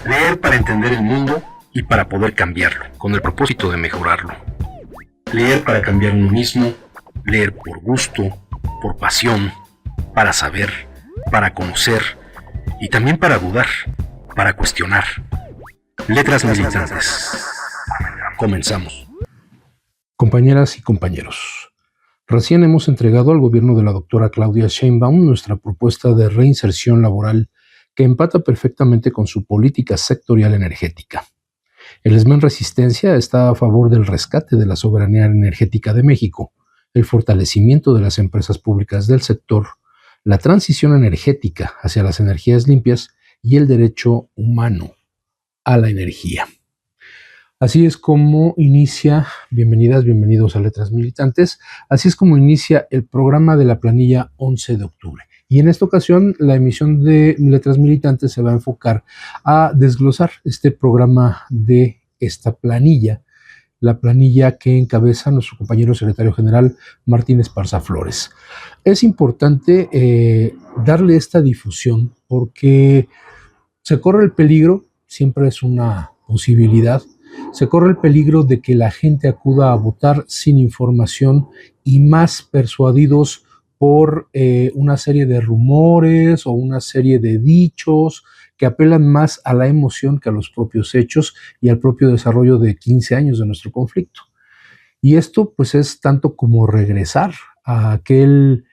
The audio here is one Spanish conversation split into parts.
Leer para entender el mundo y para poder cambiarlo, con el propósito de mejorarlo. Leer para cambiar uno mismo, leer por gusto, por pasión, para saber, para conocer y también para dudar, para cuestionar. Letras militantes. Comenzamos. Compañeras y compañeros, recién hemos entregado al gobierno de la doctora Claudia Sheinbaum nuestra propuesta de reinserción laboral que empata perfectamente con su política sectorial energética. El ESME Resistencia está a favor del rescate de la soberanía energética de México, el fortalecimiento de las empresas públicas del sector, la transición energética hacia las energías limpias y el derecho humano a la energía. Así es como inicia, bienvenidos a Letras Militantes, así es como inicia el programa de la planilla 11 de octubre. Y en esta ocasión la emisión de Letras Militantes se va a enfocar a desglosar este programa de esta planilla, la planilla que encabeza nuestro compañero secretario general Martín Esparza Flores. Es importante darle esta difusión porque se corre el peligro, siempre es una posibilidad, se corre el peligro de que la gente acuda a votar sin información y más persuadidos por una serie de rumores o una serie de dichos que apelan más a la emoción que a los propios hechos y al propio desarrollo de 15 años de nuestro conflicto. Y esto pues es tanto como regresar a aquel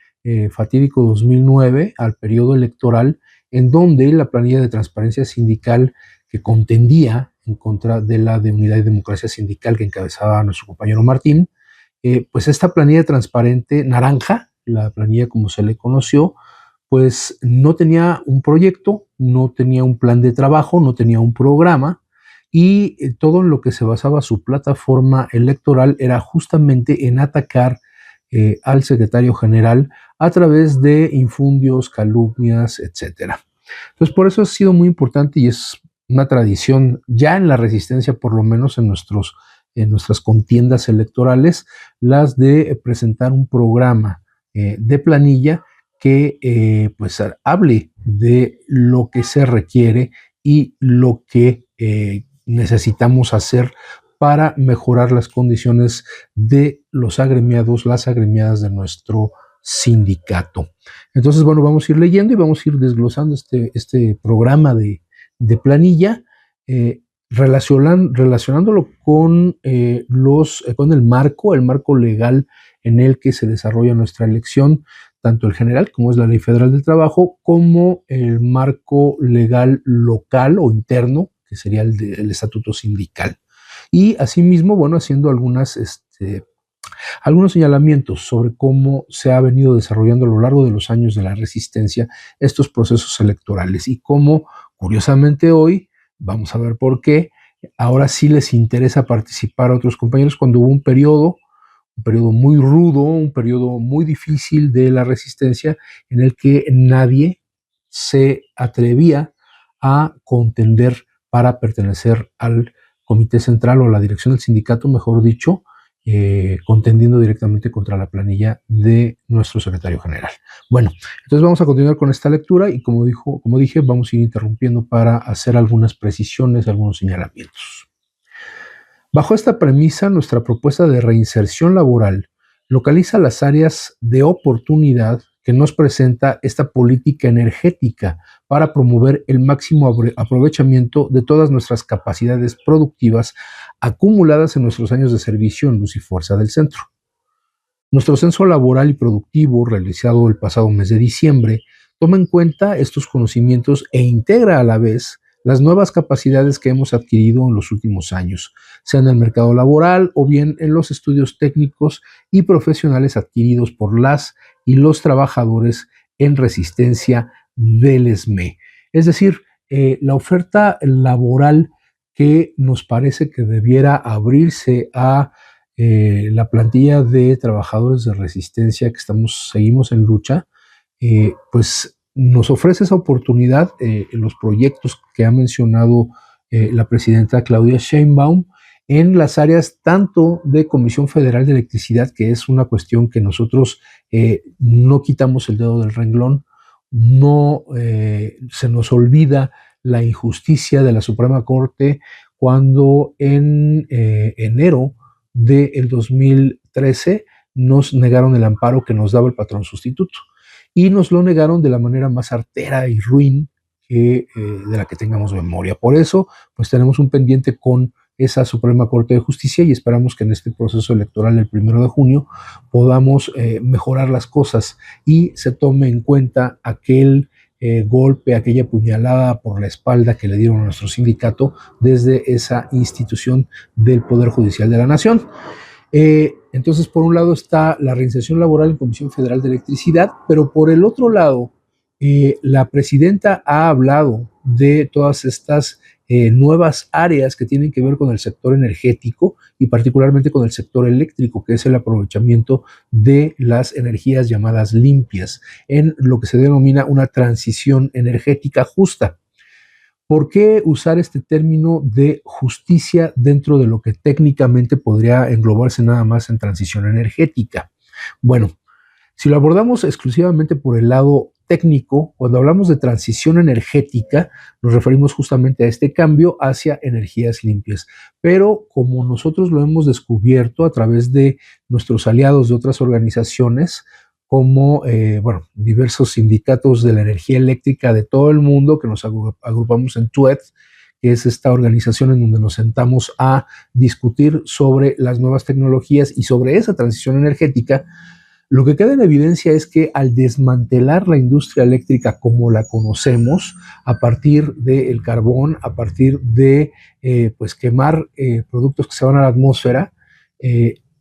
fatídico 2009, al periodo electoral, en donde la planilla de transparencia sindical que contendía en contra de la de Unidad y Democracia Sindical que encabezaba nuestro compañero Martín, pues esta planilla transparente naranja, la planilla como se le conoció, pues no tenía un proyecto, no tenía un plan de trabajo, no tenía un programa, y todo en lo que se basaba su plataforma electoral era justamente en atacar al secretario general a través de infundios, calumnias, etcétera. Entonces, por eso ha sido muy importante y es una tradición ya en la resistencia, por lo menos en nuestras contiendas electorales, las de presentar un programa de planilla que pues hable de lo que se requiere y lo que necesitamos hacer para mejorar las condiciones de los agremiados, las agremiadas de nuestro sindicato. Entonces, bueno, vamos a ir leyendo y vamos a ir desglosando este programa de planilla, relacionándolo con el marco legal en el que se desarrolla nuestra elección, tanto el general, como es la Ley Federal del Trabajo, como el marco legal local o interno, que sería el estatuto sindical. Y asimismo, bueno, haciendo algunos señalamientos sobre cómo se ha venido desarrollando a lo largo de los años de la resistencia estos procesos electorales y cómo, curiosamente hoy, vamos a ver por qué, ahora sí les interesa participar a otros compañeros cuando hubo un periodo muy rudo, un periodo muy difícil de la resistencia en el que nadie se atrevía a contender para pertenecer al comité central o a la dirección del sindicato, mejor dicho, contendiendo directamente contra la planilla de nuestro secretario general. Bueno, entonces vamos a continuar con esta lectura y como dije, vamos a ir interrumpiendo para hacer algunas precisiones, algunos señalamientos. Bajo esta premisa, nuestra propuesta de reinserción laboral localiza las áreas de oportunidad que nos presenta esta política energética para promover el máximo aprovechamiento de todas nuestras capacidades productivas acumuladas en nuestros años de servicio en Luz y Fuerza del Centro. Nuestro censo laboral y productivo, realizado el pasado mes de diciembre, toma en cuenta estos conocimientos e integra a la vez las nuevas capacidades que hemos adquirido en los últimos años, sea en el mercado laboral o bien en los estudios técnicos y profesionales adquiridos por las y los trabajadores en resistencia del ESME. Es decir, la oferta laboral que nos parece que debiera abrirse a la plantilla de trabajadores de resistencia que seguimos en lucha, pues nos ofrece esa oportunidad en los proyectos que ha mencionado la presidenta Claudia Sheinbaum en las áreas tanto de Comisión Federal de Electricidad, que es una cuestión que nosotros no quitamos el dedo del renglón, no se nos olvida la injusticia de la Suprema Corte cuando en enero del 2013 nos negaron el amparo que nos daba el patrón sustituto y nos lo negaron de la manera más artera y ruin de la que tengamos memoria. Por eso, pues tenemos un pendiente con esa Suprema Corte de Justicia y esperamos que en este proceso electoral del 1 de junio podamos mejorar las cosas y se tome en cuenta aquel golpe, aquella puñalada por la espalda que le dieron a nuestro sindicato desde esa institución del Poder Judicial de la Nación. Entonces, por un lado está la reinserción laboral en Comisión Federal de Electricidad, pero por el otro lado, la presidenta ha hablado de todas estas nuevas áreas que tienen que ver con el sector energético y particularmente con el sector eléctrico, que es el aprovechamiento de las energías llamadas limpias, en lo que se denomina una transición energética justa. ¿Por qué usar este término de justicia dentro de lo que técnicamente podría englobarse nada más en transición energética? Bueno, si lo abordamos exclusivamente por el lado técnico, cuando hablamos de transición energética, nos referimos justamente a este cambio hacia energías limpias. Pero como nosotros lo hemos descubierto a través de nuestros aliados de otras organizaciones, como diversos sindicatos de la energía eléctrica de todo el mundo, que nos agrupamos en TUED, que es esta organización en donde nos sentamos a discutir sobre las nuevas tecnologías y sobre esa transición energética. Lo que queda en evidencia es que al desmantelar la industria eléctrica como la conocemos, a partir del carbón, a partir de quemar productos que se van a la atmósfera,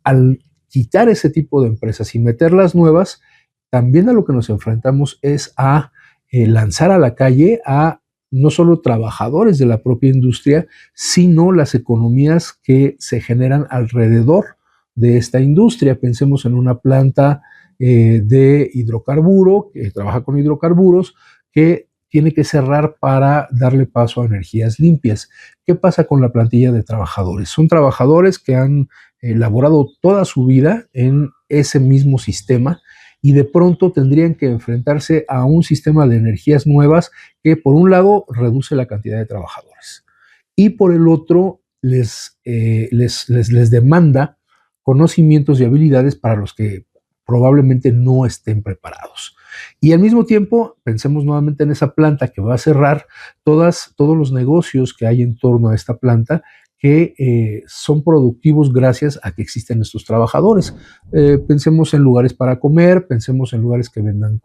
al quitar ese tipo de empresas y meter las nuevas, también a lo que nos enfrentamos es a lanzar a la calle a no solo trabajadores de la propia industria, sino las economías que se generan alrededor de esta industria. Pensemos en una planta de hidrocarburo, que trabaja con hidrocarburos, que tiene que cerrar para darle paso a energías limpias. ¿Qué pasa con la plantilla de trabajadores? Son trabajadores que han laborado toda su vida en ese mismo sistema y de pronto tendrían que enfrentarse a un sistema de energías nuevas que por un lado reduce la cantidad de trabajadores y por el otro les demanda conocimientos y habilidades para los que probablemente no estén preparados. Y al mismo tiempo, pensemos nuevamente en esa planta que va a cerrar, todos los negocios que hay en torno a esta planta que son productivos gracias a que existen estos trabajadores. Pensemos en lugares para comer, pensemos en lugares que vendan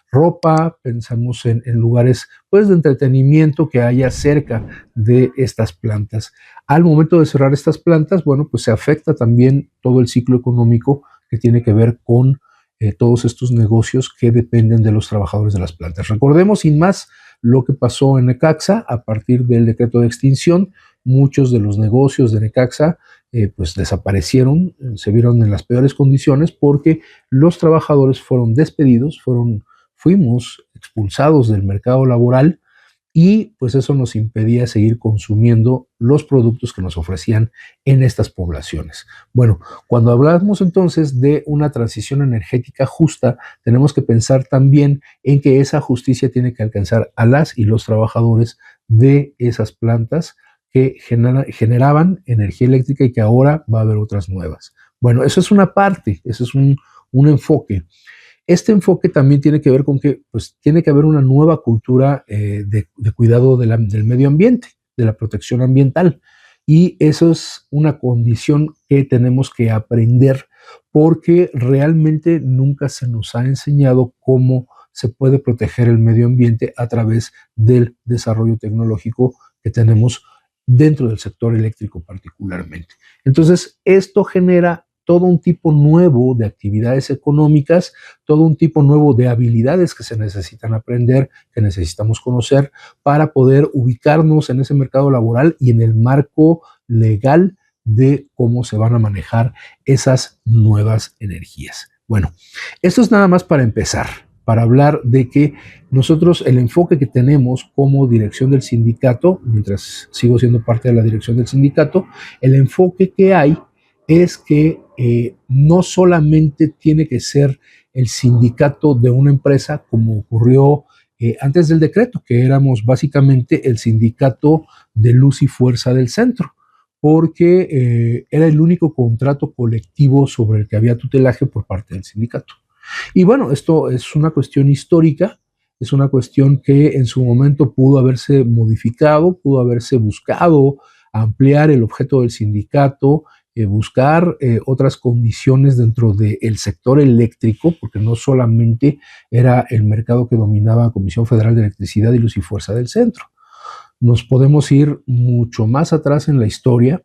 ropa, pensemos en lugares pues, de entretenimiento que haya cerca de estas plantas. Al momento de cerrar estas plantas, bueno, pues se afecta también todo el ciclo económico que tiene que ver con todos estos negocios que dependen de los trabajadores de las plantas. Recordemos sin más lo que pasó en Necaxa a partir del decreto de extinción. Muchos de los negocios de Necaxa pues desaparecieron, se vieron en las peores condiciones porque los trabajadores fueron despedidos, fuimos expulsados del mercado laboral y pues eso nos impedía seguir consumiendo los productos que nos ofrecían en estas poblaciones. Bueno, cuando hablamos entonces de una transición energética justa, tenemos que pensar también en que esa justicia tiene que alcanzar a las y los trabajadores de esas plantas que generaban energía eléctrica y que ahora va a haber otras nuevas. Bueno, eso es una parte, eso es un enfoque. Este enfoque también tiene que ver con que pues, tiene que haber una nueva cultura de cuidado del medio ambiente, de la protección ambiental. Y eso es una condición que tenemos que aprender porque realmente nunca se nos ha enseñado cómo se puede proteger el medio ambiente a través del desarrollo tecnológico que tenemos dentro del sector eléctrico particularmente. Entonces, esto genera todo un tipo nuevo de actividades económicas, todo un tipo nuevo de habilidades que se necesitan aprender, que necesitamos conocer para poder ubicarnos en ese mercado laboral y en el marco legal de cómo se van a manejar esas nuevas energías. Bueno, esto es nada más para empezar, para hablar de que nosotros el enfoque que tenemos como dirección del sindicato, mientras sigo siendo parte de la dirección del sindicato, el enfoque que hay es que no solamente tiene que ser el sindicato de una empresa como ocurrió antes del decreto, que éramos básicamente el sindicato de luz y fuerza del centro, porque era el único contrato colectivo sobre el que había tutelaje por parte del sindicato. Y bueno, esto es una cuestión histórica, es una cuestión que en su momento pudo haberse modificado, pudo haberse buscado ampliar el objeto del sindicato, buscar otras condiciones dentro del sector eléctrico, porque no solamente era el mercado que dominaba la Comisión Federal de Electricidad y Luz y Fuerza del Centro. Nos podemos ir mucho más atrás en la historia,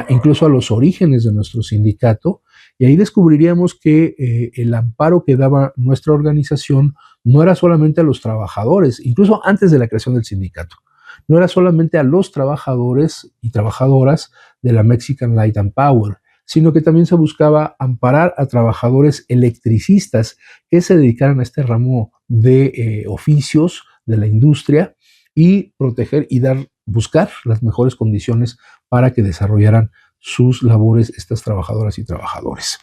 incluso a los orígenes de nuestro sindicato, y ahí descubriríamos que el amparo que daba nuestra organización no era solamente a los trabajadores, incluso antes de la creación del sindicato, no era solamente a los trabajadores y trabajadoras de la Mexican Light and Power, sino que también se buscaba amparar a trabajadores electricistas que se dedicaran a este ramo de oficios de la industria y proteger y buscar las mejores condiciones para que desarrollaran sus labores estas trabajadoras y trabajadores.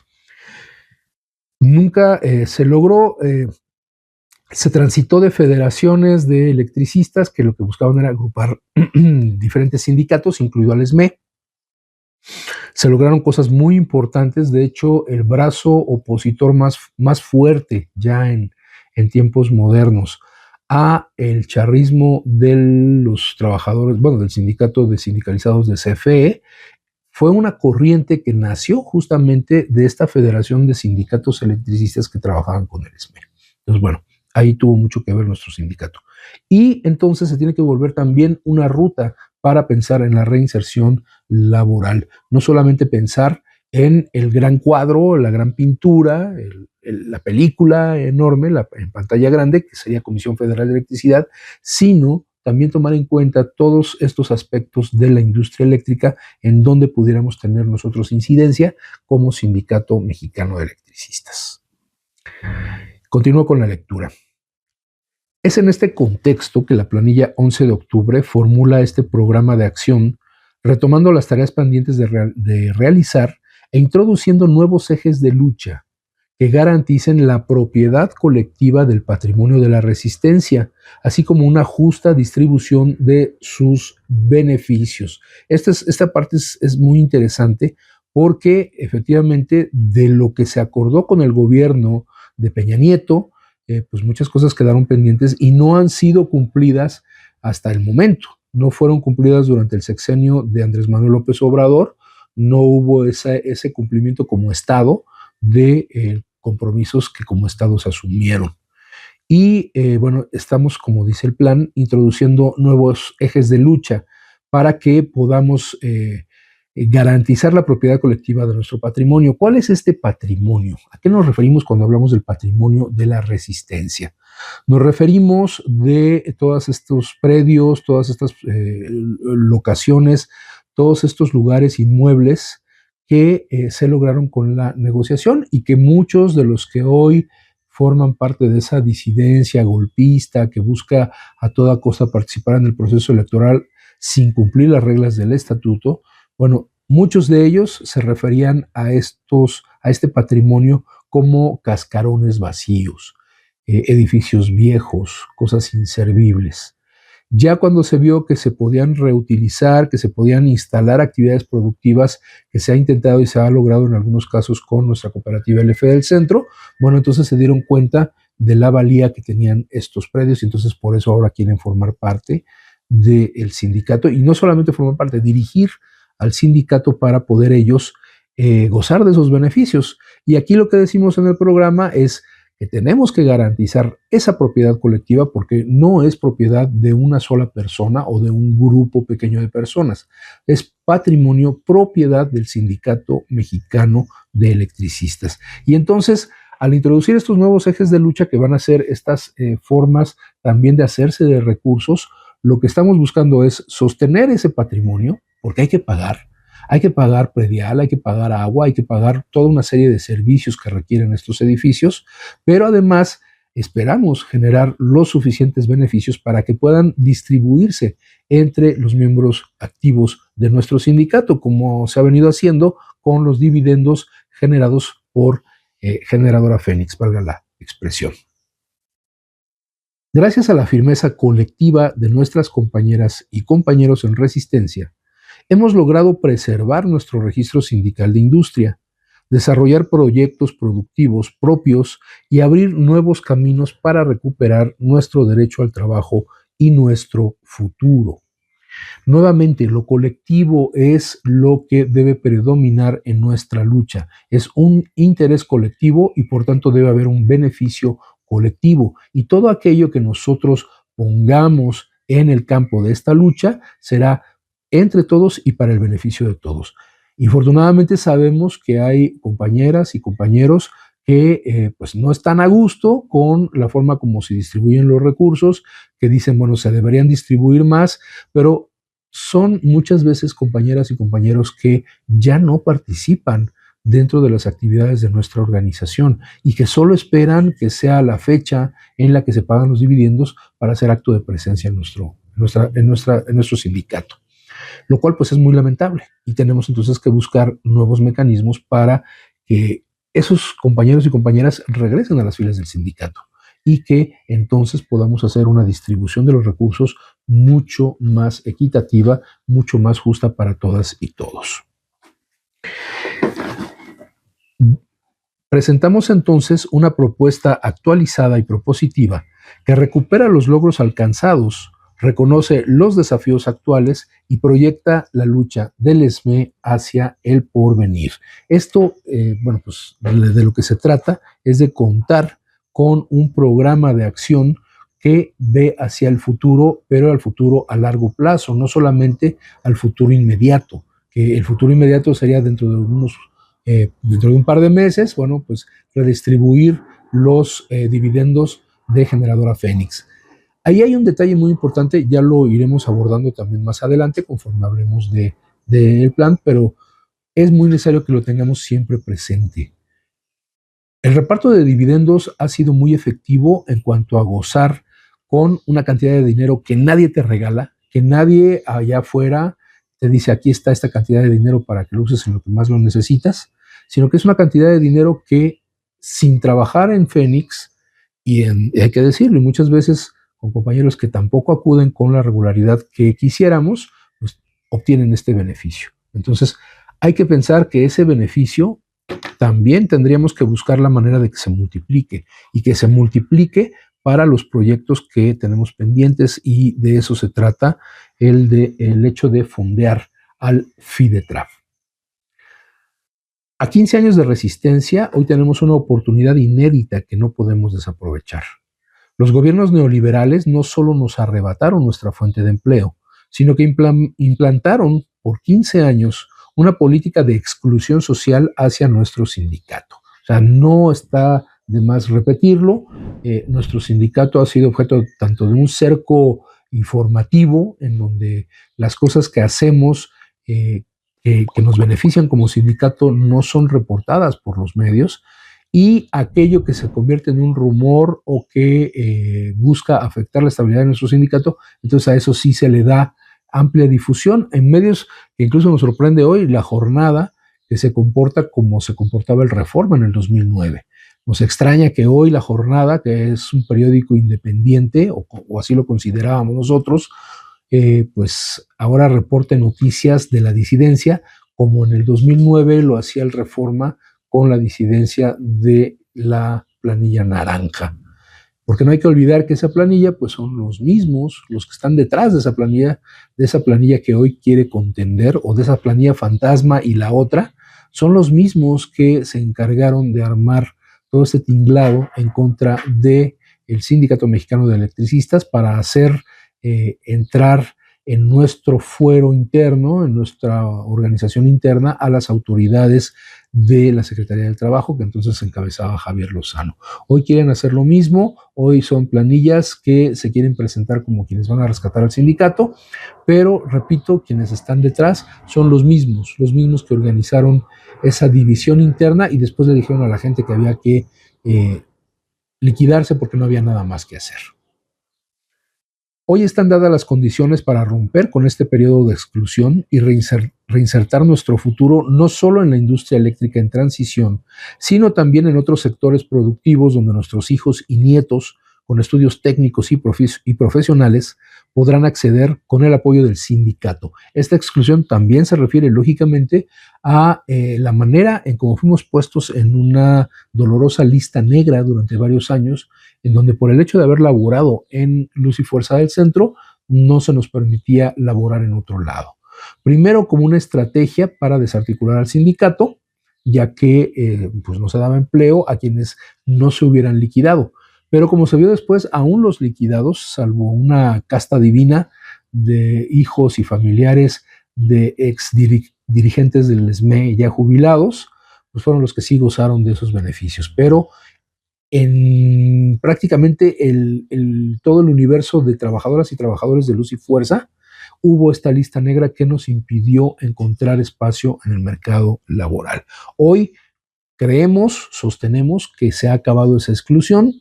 Nunca se logró, se transitó de federaciones de electricistas que lo que buscaban era agrupar diferentes sindicatos, incluido al SME. Se lograron cosas muy importantes, de hecho el brazo opositor más fuerte ya en tiempos modernos a el charrismo de los trabajadores, bueno, del sindicato de sindicalizados de CFE, fue una corriente que nació justamente de esta federación de sindicatos electricistas que trabajaban con el SME. Entonces, bueno, ahí tuvo mucho que ver nuestro sindicato. Y entonces se tiene que volver también una ruta para pensar en la reinserción laboral, no solamente pensar en el gran cuadro, la gran pintura, la película enorme, en pantalla grande, que sería Comisión Federal de Electricidad, sino también tomar en cuenta todos estos aspectos de la industria eléctrica en donde pudiéramos tener nosotros incidencia como Sindicato Mexicano de Electricistas. Continúo con la lectura. Es en este contexto que la planilla 11 de octubre formula este programa de acción, retomando las tareas pendientes de realizar e introduciendo nuevos ejes de lucha que garanticen la propiedad colectiva del patrimonio de la resistencia, así como una justa distribución de sus beneficios. Esta parte es muy interesante porque efectivamente de lo que se acordó con el gobierno de Peña Nieto, pues muchas cosas quedaron pendientes y no han sido cumplidas hasta el momento. No fueron cumplidas durante el sexenio de Andrés Manuel López Obrador, no hubo ese cumplimiento como Estado de compromisos que como Estado se asumieron. Y bueno, estamos, como dice el plan, introduciendo nuevos ejes de lucha para que podamos garantizar la propiedad colectiva de nuestro patrimonio. ¿Cuál es este patrimonio? ¿A qué nos referimos cuando hablamos del patrimonio de la resistencia? Nos referimos de todos estos predios, todas estas locaciones, todos estos lugares inmuebles que se lograron con la negociación y que muchos de los que hoy forman parte de esa disidencia golpista que busca a toda costa participar en el proceso electoral sin cumplir las reglas del estatuto, bueno, muchos de ellos se referían a este patrimonio como cascarones vacíos, edificios viejos, cosas inservibles. Ya cuando se vio que se podían reutilizar, que se podían instalar actividades productivas, que se ha intentado y se ha logrado en algunos casos con nuestra cooperativa LF del Centro, bueno, entonces se dieron cuenta de la valía que tenían estos predios y entonces por eso ahora quieren formar parte del sindicato y no solamente formar parte, dirigir al sindicato para poder ellos gozar de esos beneficios. Y aquí lo que decimos en el programa es que tenemos que garantizar esa propiedad colectiva porque no es propiedad de una sola persona o de un grupo pequeño de personas. Es patrimonio, propiedad del Sindicato Mexicano de Electricistas. Y entonces, al introducir estos nuevos ejes de lucha que van a ser estas formas también de hacerse de recursos, lo que estamos buscando es sostener ese patrimonio, porque hay que pagar predial, hay que pagar agua, hay que pagar toda una serie de servicios que requieren estos edificios, pero además esperamos generar los suficientes beneficios para que puedan distribuirse entre los miembros activos de nuestro sindicato, como se ha venido haciendo con los dividendos generados por Generadora Fénix, valga la expresión. Gracias a la firmeza colectiva de nuestras compañeras y compañeros en Resistencia, hemos logrado preservar nuestro registro sindical de industria, desarrollar proyectos productivos propios y abrir nuevos caminos para recuperar nuestro derecho al trabajo y nuestro futuro. Nuevamente, lo colectivo es lo que debe predominar en nuestra lucha. Es un interés colectivo y por tanto debe haber un beneficio colectivo. Y todo aquello que nosotros pongamos en el campo de esta lucha será entre todos y para el beneficio de todos. Infortunadamente sabemos que hay compañeras y compañeros que pues no están a gusto con la forma como se distribuyen los recursos, que dicen, bueno, se deberían distribuir más, pero son muchas veces compañeras y compañeros que ya no participan dentro de las actividades de nuestra organización y que solo esperan que sea la fecha en la que se pagan los dividendos para hacer acto de presencia en nuestro sindicato, lo cual pues es muy lamentable y tenemos entonces que buscar nuevos mecanismos para que esos compañeros y compañeras regresen a las filas del sindicato y que entonces podamos hacer una distribución de los recursos mucho más equitativa, mucho más justa para todas y todos. Presentamos entonces una propuesta actualizada y propositiva que recupera los logros alcanzados, reconoce los desafíos actuales y proyecta la lucha del SME hacia el porvenir. Esto, bueno, pues de lo que se trata es de contar con un programa de acción que ve hacia el futuro, pero al futuro a largo plazo, no solamente al futuro inmediato, que el futuro inmediato sería dentro de un par de meses, bueno, pues redistribuir los dividendos de Generadora Fénix. Ahí hay un detalle muy importante, ya lo iremos abordando también más adelante conforme hablemos del plan, pero es muy necesario que lo tengamos siempre presente. El reparto de dividendos ha sido muy efectivo en cuanto a gozar con una cantidad de dinero que nadie te regala, que nadie allá afuera te dice aquí está esta cantidad de dinero para que lo uses en lo que más lo necesitas, sino que es una cantidad de dinero que sin trabajar en Fénix, y hay que decirlo, y muchas veces con compañeros que tampoco acuden con la regularidad que quisiéramos, pues obtienen este beneficio. Entonces, hay que pensar que ese beneficio también tendríamos que buscar la manera de que se multiplique y que se multiplique para los proyectos que tenemos pendientes y de eso se trata el hecho de fondear al FIDETRAF. A 15 años de resistencia, hoy tenemos una oportunidad inédita que no podemos desaprovechar. Los gobiernos neoliberales no solo nos arrebataron nuestra fuente de empleo, sino que implantaron por 15 años una política de exclusión social hacia nuestro sindicato. O sea, no está de más repetirlo. Nuestro sindicato ha sido objeto tanto de un cerco informativo, en donde las cosas que hacemos que nos benefician como sindicato no son reportadas por los medios, y aquello que se convierte en un rumor o que busca afectar la estabilidad de nuestro sindicato, entonces a eso sí se le da amplia difusión en medios que incluso nos sorprende hoy La Jornada, que se comporta como se comportaba el Reforma en el 2009. Nos extraña que hoy La Jornada, que es un periódico independiente, o así lo considerábamos nosotros, pues ahora reporte noticias de la disidencia, como en el 2009 lo hacía el Reforma con la disidencia de la planilla naranja. Porque no hay que olvidar que esa planilla pues son los mismos, los que están detrás de esa planilla que hoy quiere contender, o de esa planilla fantasma, y la otra, son los mismos que se encargaron de armar todo este tinglado en contra del Sindicato Mexicano de Electricistas para hacer entrar en nuestro fuero interno, en nuestra organización interna, a las autoridades de la Secretaría del Trabajo, que entonces encabezaba Javier Lozano. Hoy quieren hacer lo mismo, hoy son planillas que se quieren presentar como quienes van a rescatar al sindicato, pero repito, quienes están detrás son los mismos que organizaron esa división interna y después le dijeron a la gente que había que liquidarse porque no había nada más que hacer. Hoy están dadas las condiciones para romper con este periodo de exclusión y reinsertar nuestro futuro no solo en la industria eléctrica en transición, sino también en otros sectores productivos donde nuestros hijos y nietos con estudios técnicos y profesionales, podrán acceder con el apoyo del sindicato. Esta exclusión también se refiere, lógicamente, a la manera en cómo fuimos puestos en una dolorosa lista negra durante varios años, en donde por el hecho de haber laborado en Luz y Fuerza del Centro, no se nos permitía laborar en otro lado. Primero, como una estrategia para desarticular al sindicato, ya que pues no se daba empleo a quienes no se hubieran liquidado. Pero como se vio después, aún los liquidados, salvo una casta divina de hijos y familiares de ex dirigentes del SME ya jubilados, pues fueron los que sí gozaron de esos beneficios. Pero en prácticamente todo el universo de trabajadoras y trabajadores de Luz y Fuerza, hubo esta lista negra que nos impidió encontrar espacio en el mercado laboral. Hoy sostenemos que se ha acabado esa exclusión,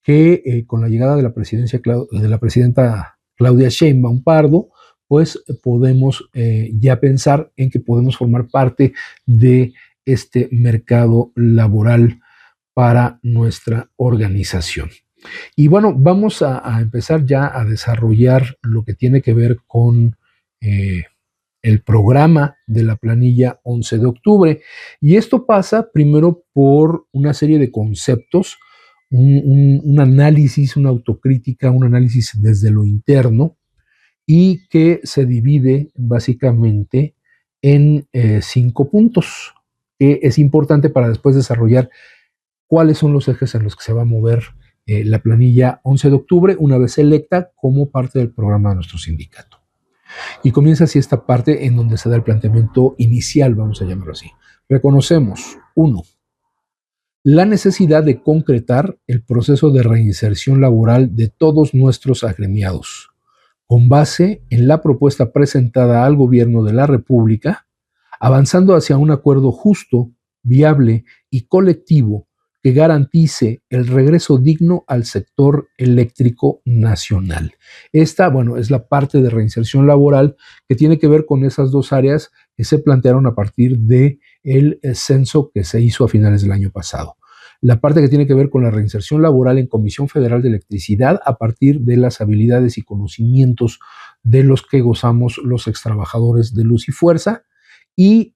que con la llegada de la presidenta Claudia Sheinbaum Pardo, pues podemos ya pensar en que podemos formar parte de este mercado laboral para nuestra organización. Y bueno, vamos a empezar ya a desarrollar lo que tiene que ver con el programa de la planilla 11 de octubre. Y esto pasa primero por una serie de conceptos, un análisis, una autocrítica, un análisis desde lo interno, y que se divide básicamente en 5 puntos, que es importante para después desarrollar cuáles son los ejes en los que se va a mover la planilla 11 de octubre una vez electa como parte del programa de nuestro sindicato. Y comienza así esta parte en donde se da el planteamiento inicial, vamos a llamarlo así. Reconocemos, 1, la necesidad de concretar el proceso de reinserción laboral de todos nuestros agremiados, con base en la propuesta presentada al Gobierno de la República, avanzando hacia un acuerdo justo, viable y colectivo que garantice el regreso digno al sector eléctrico nacional. Esta, bueno, es la parte de reinserción laboral que tiene que ver con esas dos áreas que se plantearon a partir del censo que se hizo a finales del año pasado. La parte que tiene que ver con la reinserción laboral en Comisión Federal de Electricidad a partir de las habilidades y conocimientos de los que gozamos los extrabajadores de Luz y Fuerza, y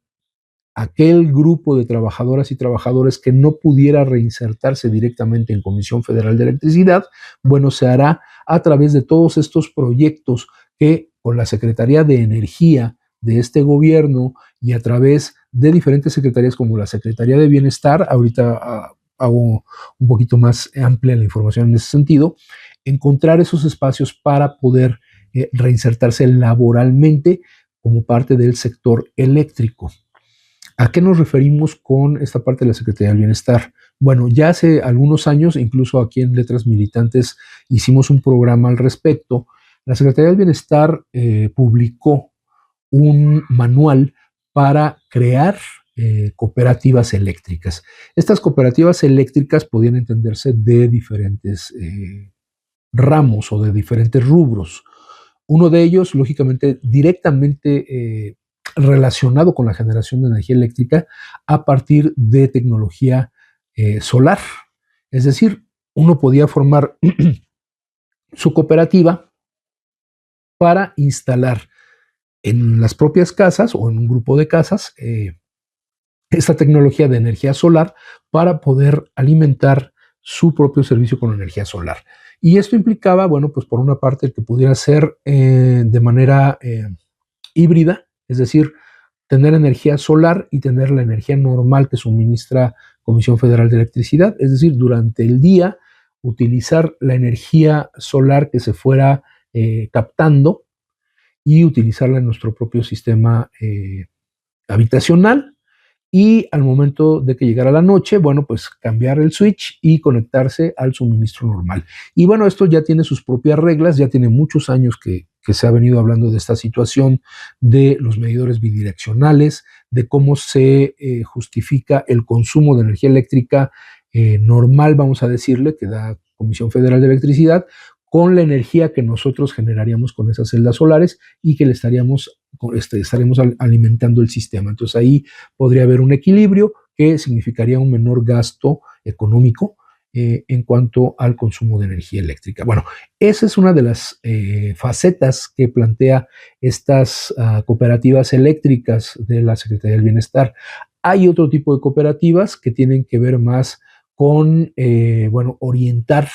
aquel grupo de trabajadoras y trabajadores que no pudiera reinsertarse directamente en Comisión Federal de Electricidad, bueno, se hará a través de todos estos proyectos que con la Secretaría de Energía de este gobierno y a través de diferentes secretarías como la Secretaría de Bienestar, ahorita hago un poquito más amplia la información en ese sentido, encontrar esos espacios para poder reinsertarse laboralmente como parte del sector eléctrico. ¿A qué nos referimos con esta parte de la Secretaría del Bienestar? Bueno, ya hace algunos años, incluso aquí en Letras Militantes, hicimos un programa al respecto. La Secretaría del Bienestar publicó un manual para crear cooperativas eléctricas. Estas cooperativas eléctricas podían entenderse de diferentes ramos o de diferentes rubros. Uno de ellos, lógicamente, directamente relacionado con la generación de energía eléctrica a partir de tecnología solar. Es decir, uno podía formar su cooperativa para instalar en las propias casas o en un grupo de casas esta tecnología de energía solar para poder alimentar su propio servicio con energía solar. Y esto implicaba, bueno, pues por una parte el que pudiera ser de manera híbrida, es decir, tener energía solar y tener la energía normal que suministra Comisión Federal de Electricidad, es decir, durante el día utilizar la energía solar que se fuera captando y utilizarla en nuestro propio sistema habitacional, y al momento de que llegara la noche, bueno, pues cambiar el switch y conectarse al suministro normal. Y bueno, esto ya tiene sus propias reglas, ya tiene muchos años que se ha venido hablando de esta situación de los medidores bidireccionales, de cómo se justifica el consumo de energía eléctrica normal, vamos a decirle, que da Comisión Federal de Electricidad, con la energía que nosotros generaríamos con esas celdas solares y que le estaremos alimentando el sistema. Entonces ahí podría haber un equilibrio que significaría un menor gasto económico en cuanto al consumo de energía eléctrica. Bueno, esa es una de las facetas que plantea estas cooperativas eléctricas de la Secretaría del Bienestar. Hay otro tipo de cooperativas que tienen que ver más con, orientar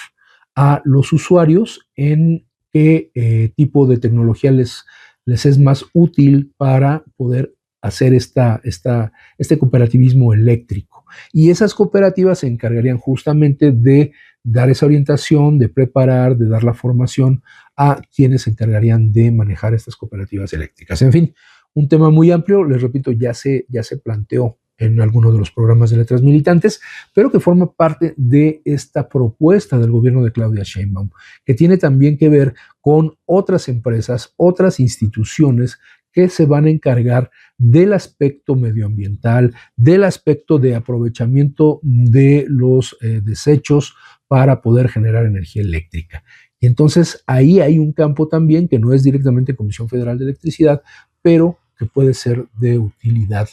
a los usuarios en qué tipo de tecnología les es más útil para poder hacer este cooperativismo eléctrico. Y esas cooperativas se encargarían justamente de dar esa orientación, de preparar, de dar la formación a quienes se encargarían de manejar estas cooperativas eléctricas. En fin, un tema muy amplio, les repito, ya se planteó en algunos de los programas de Letras Militantes, pero que forma parte de esta propuesta del gobierno de Claudia Sheinbaum, que tiene también que ver con otras empresas, otras instituciones que se van a encargar del aspecto medioambiental, del aspecto de aprovechamiento de los desechos para poder generar energía eléctrica. Y entonces ahí hay un campo también que no es directamente Comisión Federal de Electricidad, pero que puede ser de utilidad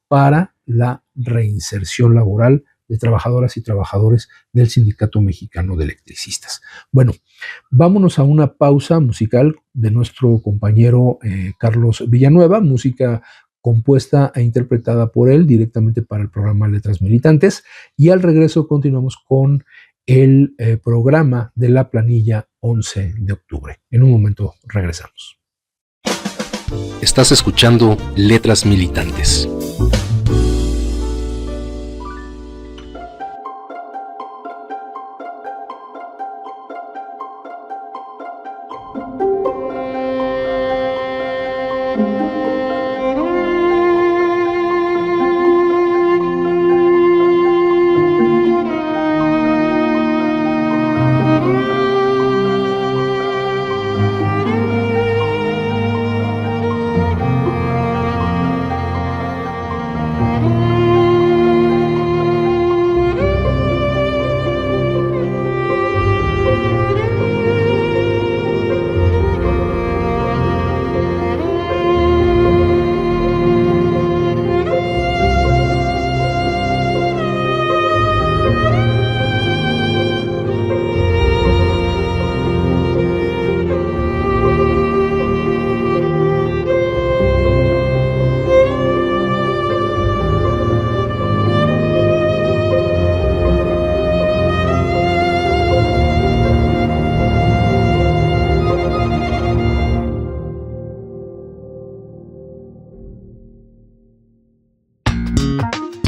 para la reinserción laboral de trabajadoras y trabajadores del Sindicato Mexicano de Electricistas. Bueno, vámonos a una pausa musical de nuestro compañero Carlos Villanueva, música compuesta e interpretada por él directamente para el programa Letras Militantes, y al regreso continuamos con el programa de la planilla 11 de octubre. En un momento regresamos. Estás escuchando Letras Militantes.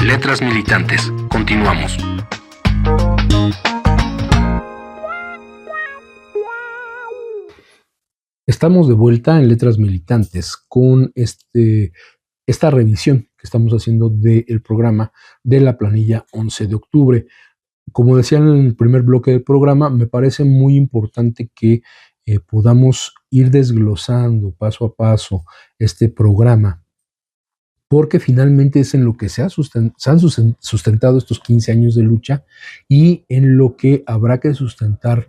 Letras Militantes. Continuamos. Estamos de vuelta en Letras Militantes con esta revisión que estamos haciendo del programa de la planilla 11 de octubre. Como decía en el primer bloque del programa, me parece muy importante que podamos ir desglosando paso a paso este programa, porque finalmente es en lo que se han sustentado estos 15 años de lucha y en lo que habrá que sustentar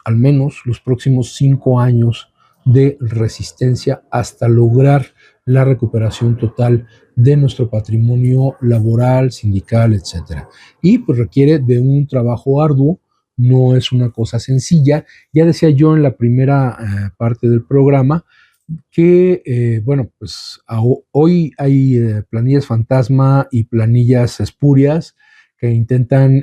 al menos los próximos 5 años de resistencia hasta lograr la recuperación total de nuestro patrimonio laboral, sindical, etc. Y pues requiere de un trabajo arduo, no es una cosa sencilla. Ya decía yo en la primera parte del programa que, hoy hay planillas fantasma y planillas espurias que intentan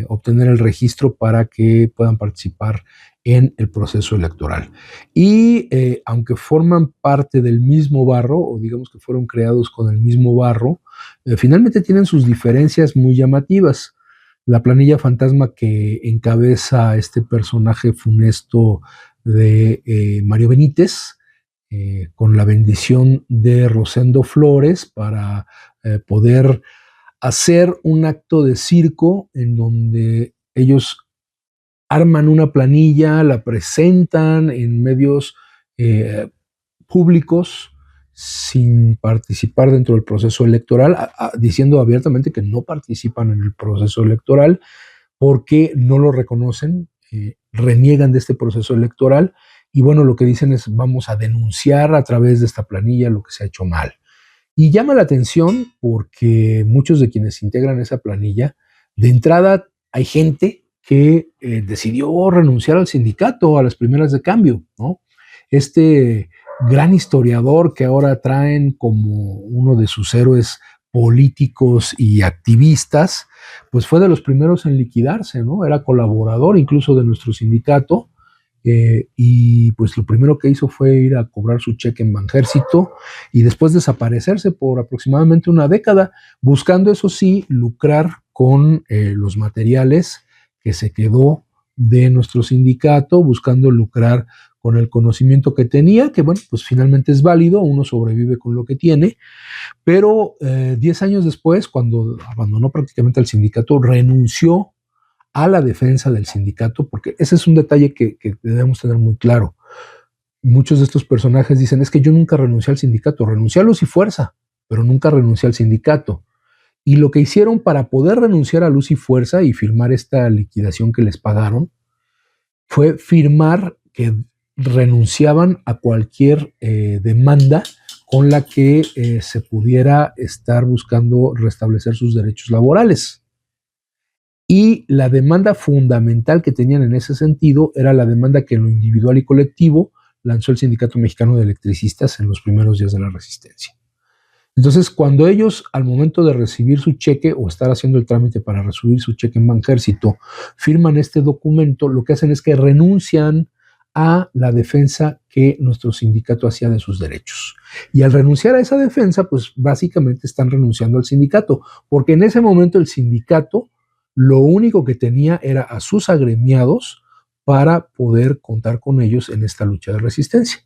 obtener el registro para que puedan participar en el proceso electoral. Y aunque forman parte del mismo barro, o digamos que fueron creados con el mismo barro, finalmente tienen sus diferencias muy llamativas. La planilla fantasma que encabeza este personaje funesto de Mario Benítez, con la bendición de Rosendo Flores para poder hacer un acto de circo en donde ellos arman una planilla, la presentan en medios públicos sin participar dentro del proceso electoral, diciendo abiertamente que no participan en el proceso electoral porque no lo reconocen, reniegan de este proceso electoral. Y bueno, lo que dicen es: vamos a denunciar a través de esta planilla lo que se ha hecho mal. Y llama la atención porque muchos de quienes integran esa planilla, de entrada, hay gente que decidió renunciar al sindicato a las primeras de cambio, ¿no? Este gran historiador que ahora traen como uno de sus héroes políticos y activistas, pues fue de los primeros en liquidarse, ¿no? Era colaborador incluso de nuestro sindicato, y pues lo primero que hizo fue ir a cobrar su cheque en Banjército y después desaparecerse por aproximadamente una década, buscando eso sí lucrar con los materiales que se quedó de nuestro sindicato, buscando lucrar con el conocimiento que tenía, que bueno, pues finalmente es válido, uno sobrevive con lo que tiene, pero 10 años después, cuando abandonó prácticamente el sindicato, renunció a la defensa del sindicato, porque ese es un detalle que debemos tener muy claro. Muchos de estos personajes dicen, es que yo nunca renuncié al sindicato, renuncié a Luz y Fuerza, pero nunca renuncié al sindicato. Y lo que hicieron para poder renunciar a Luz y Fuerza y firmar esta liquidación que les pagaron, fue firmar que renunciaban a cualquier demanda con la que se pudiera estar buscando restablecer sus derechos laborales. Y la demanda fundamental que tenían en ese sentido era la demanda que en lo individual y colectivo lanzó el Sindicato Mexicano de Electricistas en los primeros días de la Resistencia. Entonces, cuando ellos, al momento de recibir su cheque o estar haciendo el trámite para recibir su cheque en Banjército, firman este documento, lo que hacen es que renuncian a la defensa que nuestro sindicato hacía de sus derechos. Y al renunciar a esa defensa, pues básicamente están renunciando al sindicato, porque en ese momento el sindicato lo único que tenía era a sus agremiados para poder contar con ellos en esta lucha de resistencia.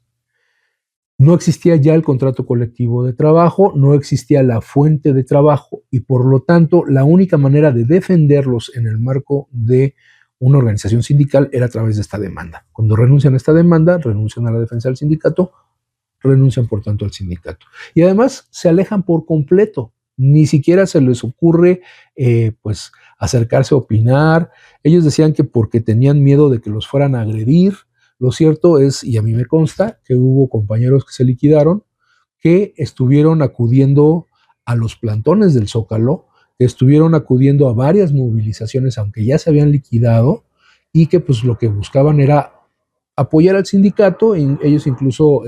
No existía ya el contrato colectivo de trabajo, no existía la fuente de trabajo y por lo tanto la única manera de defenderlos en el marco de una organización sindical era a través de esta demanda. Cuando renuncian a esta demanda, renuncian a la defensa del sindicato, renuncian por tanto al sindicato. Y además se alejan por completo, ni siquiera se les ocurre pues acercarse a opinar. Ellos decían que porque tenían miedo de que los fueran a agredir. Lo cierto es, y a mí me consta, que hubo compañeros que se liquidaron, que estuvieron acudiendo a los plantones del Zócalo, que estuvieron acudiendo a varias movilizaciones, aunque ya se habían liquidado, y que pues lo que buscaban era apoyar al sindicato, ellos incluso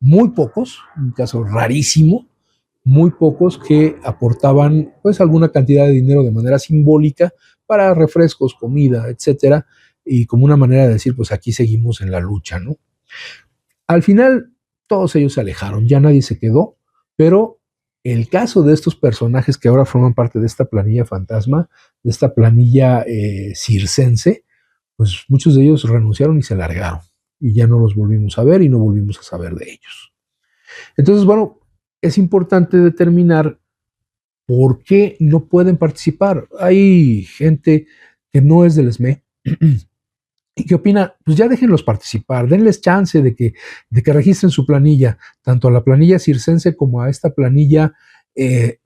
muy pocos, un caso rarísimo, muy pocos que aportaban pues alguna cantidad de dinero de manera simbólica para refrescos, comida, etcétera, y como una manera de decir, pues aquí seguimos en la lucha, ¿no? Al final, todos ellos se alejaron, ya nadie se quedó, pero el caso de estos personajes que ahora forman parte de esta planilla fantasma, de esta planilla circense, pues muchos de ellos renunciaron y se largaron, y ya no los volvimos a ver y no volvimos a saber de ellos. Entonces, bueno, es importante determinar por qué no pueden participar. Hay gente que no es del ESME, ¿y qué opina? Pues ya déjenlos participar, denles chance de que registren su planilla, tanto a la planilla circense como a esta planilla de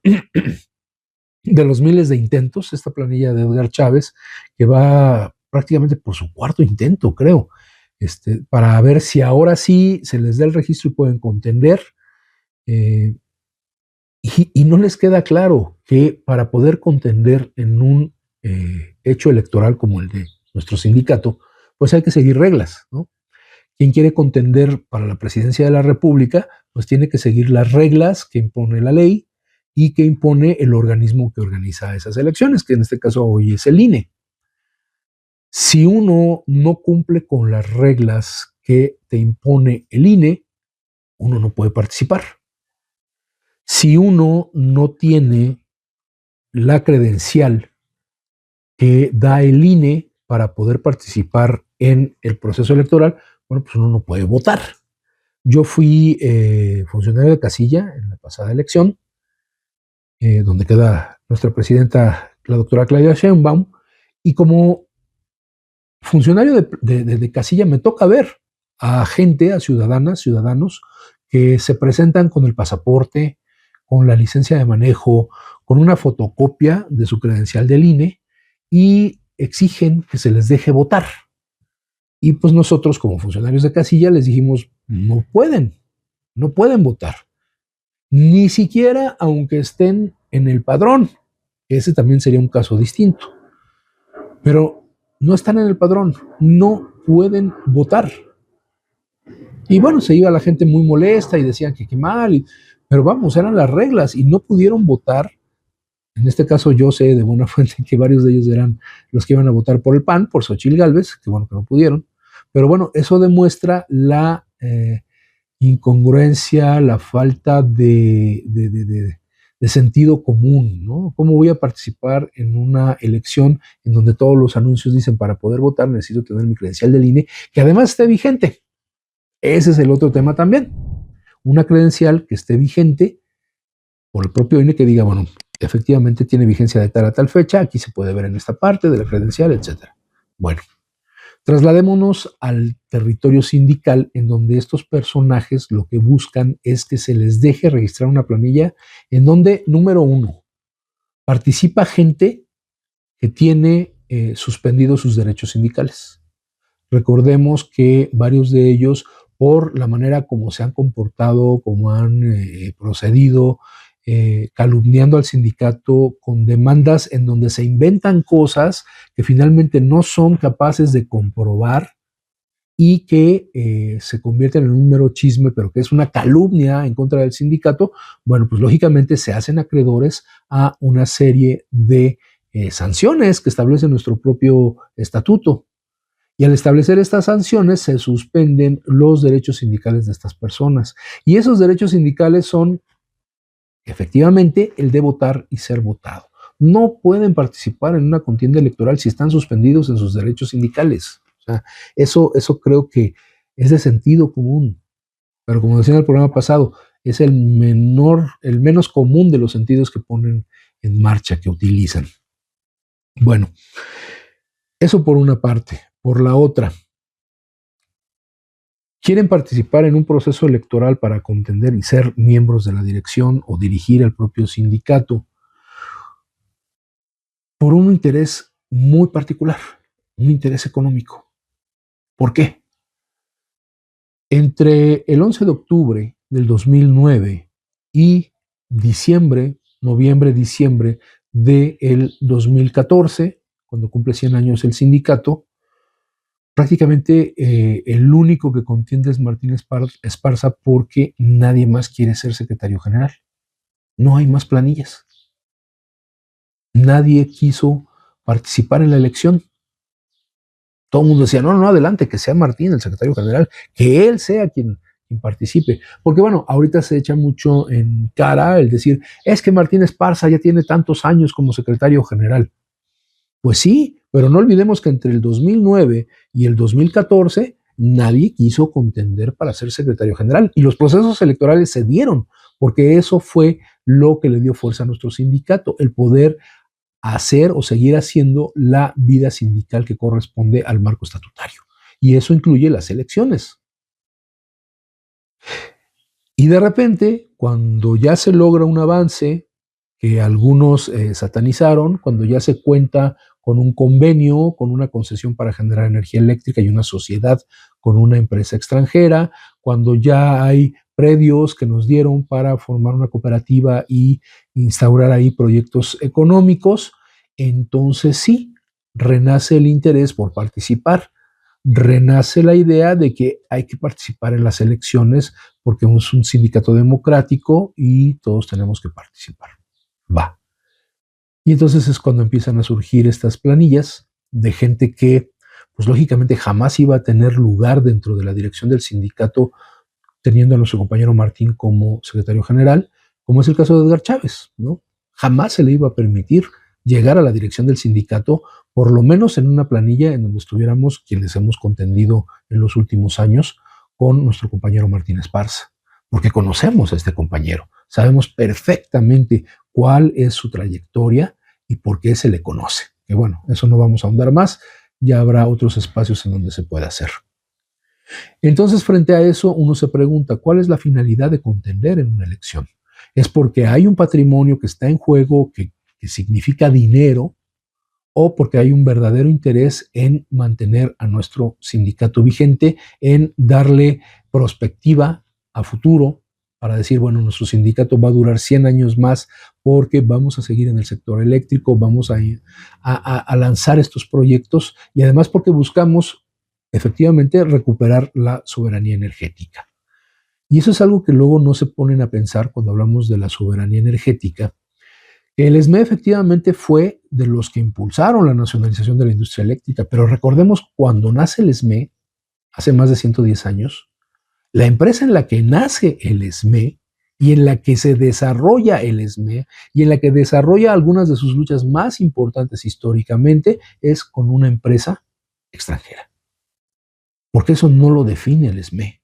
los miles de intentos, esta planilla de Edgar Chávez, que va prácticamente por su cuarto intento, creo, para ver si ahora sí se les da el registro y pueden contender. Y no les queda claro que para poder contender en un hecho electoral como el de nuestro sindicato, pues hay que seguir reglas, ¿no? Quien quiere contender para la presidencia de la República, pues tiene que seguir las reglas que impone la ley y que impone el organismo que organiza esas elecciones, que en este caso hoy es el INE. Si uno no cumple con las reglas que te impone el INE, uno no puede participar. Si uno no tiene la credencial que da el INE para poder participar en el proceso electoral, bueno, pues uno no puede votar. Yo fui funcionario de casilla en la pasada elección, donde queda nuestra presidenta, la doctora Claudia Sheinbaum, y como funcionario de casilla me toca ver a gente, a ciudadanas, ciudadanos, que se presentan con el pasaporte, con la licencia de manejo, con una fotocopia de su credencial del INE y exigen que se les deje votar. Y pues nosotros como funcionarios de casilla les dijimos, no pueden votar. Ni siquiera aunque estén en el padrón. Ese también sería un caso distinto. pero no están en el padrón, no pueden votar. Y bueno, se iba la gente muy molesta y decían que qué mal, pero vamos, eran las reglas y no pudieron votar. En este caso yo sé de buena fuente que varios de ellos eran los que iban a votar por el PAN, por Xochitl Gálvez, que bueno que no pudieron. Pero bueno, eso demuestra la incongruencia, la falta de sentido común, ¿no? ¿Cómo voy a participar en una elección en donde todos los anuncios dicen para poder votar necesito tener mi credencial del INE, que además esté vigente? Ese es el otro tema también. Una credencial que esté vigente por el propio INE que diga, bueno, efectivamente tiene vigencia de tal a tal fecha, aquí se puede ver en esta parte de la credencial, etcétera. Bueno, trasladémonos al territorio sindical en donde estos personajes lo que buscan es que se les deje registrar una planilla en donde, número uno, participa gente que tiene suspendidos sus derechos sindicales. Recordemos que varios de ellos, por la manera como se han comportado, como han procedido, calumniando al sindicato con demandas en donde se inventan cosas que finalmente no son capaces de comprobar y que se convierten en un mero chisme, pero que es una calumnia en contra del sindicato, bueno, pues lógicamente se hacen acreedores a una serie de sanciones que establece nuestro propio estatuto. Y al establecer estas sanciones se suspenden los derechos sindicales de estas personas. Y esos derechos sindicales son efectivamente el de votar y ser votado. No pueden participar en una contienda electoral si están suspendidos en sus derechos sindicales. O sea, eso creo que es de sentido común. Pero como decía en el programa pasado, es el menos común de los sentidos que ponen en marcha, que utilizan. Bueno, eso por una parte. Por la otra, quieren participar en un proceso electoral para contender y ser miembros de la dirección o dirigir el propio sindicato por un interés muy particular, un interés económico. ¿Por qué? Entre el 11 de octubre del 2009 y noviembre, diciembre del 2014, cuando cumple 100 años el sindicato, prácticamente el único que contiende es Martín Esparza porque nadie más quiere ser secretario general. No hay más planillas. Nadie quiso participar en la elección. Todo el mundo decía, no, adelante, que sea Martín el secretario general, que él sea quien participe. Porque bueno, ahorita se echa mucho en cara el decir, es que Martín Esparza ya tiene tantos años como secretario general. Pues sí, pero no olvidemos que entre el 2009 y el 2014 nadie quiso contender para ser secretario general y los procesos electorales se dieron porque eso fue lo que le dio fuerza a nuestro sindicato, el poder hacer o seguir haciendo la vida sindical que corresponde al marco estatutario. Y eso incluye las elecciones. Y de repente, cuando ya se logra un avance que algunos satanizaron, cuando ya se cuenta con un convenio, con una concesión para generar energía eléctrica y una sociedad con una empresa extranjera, cuando ya hay predios que nos dieron para formar una cooperativa y instaurar ahí proyectos económicos, entonces sí, renace el interés por participar, renace la idea de que hay que participar en las elecciones porque es un sindicato democrático y todos tenemos que participar. Va. Y entonces es cuando empiezan a surgir estas planillas de gente que, pues lógicamente jamás iba a tener lugar dentro de la dirección del sindicato, teniendo a nuestro compañero Martín como secretario general, como es el caso de Edgar Chávez, ¿no? Jamás se le iba a permitir llegar a la dirección del sindicato, por lo menos en una planilla en donde estuviéramos quienes hemos contendido en los últimos años con nuestro compañero Martín Esparza, porque conocemos a este compañero, sabemos perfectamente cuál es su trayectoria y por qué se le conoce. Que bueno, eso no vamos a ahondar más, ya habrá otros espacios en donde se pueda hacer. Entonces, frente a eso, uno se pregunta, ¿cuál es la finalidad de contender en una elección? ¿Es porque hay un patrimonio que está en juego, que significa dinero, o porque hay un verdadero interés en mantener a nuestro sindicato vigente, en darle perspectiva a futuro, para decir, bueno, nuestro sindicato va a durar 100 años más porque vamos a seguir en el sector eléctrico, vamos a lanzar estos proyectos y además porque buscamos efectivamente recuperar la soberanía energética. Y eso es algo que luego no se ponen a pensar cuando hablamos de la soberanía energética. El ESME efectivamente fue de los que impulsaron la nacionalización de la industria eléctrica, pero recordemos cuando nace el ESME, hace más de 110 años, la empresa en la que nace el ESME y en la que se desarrolla el ESME y en la que desarrolla algunas de sus luchas más importantes históricamente es con una empresa extranjera. Porque eso no lo define el ESME.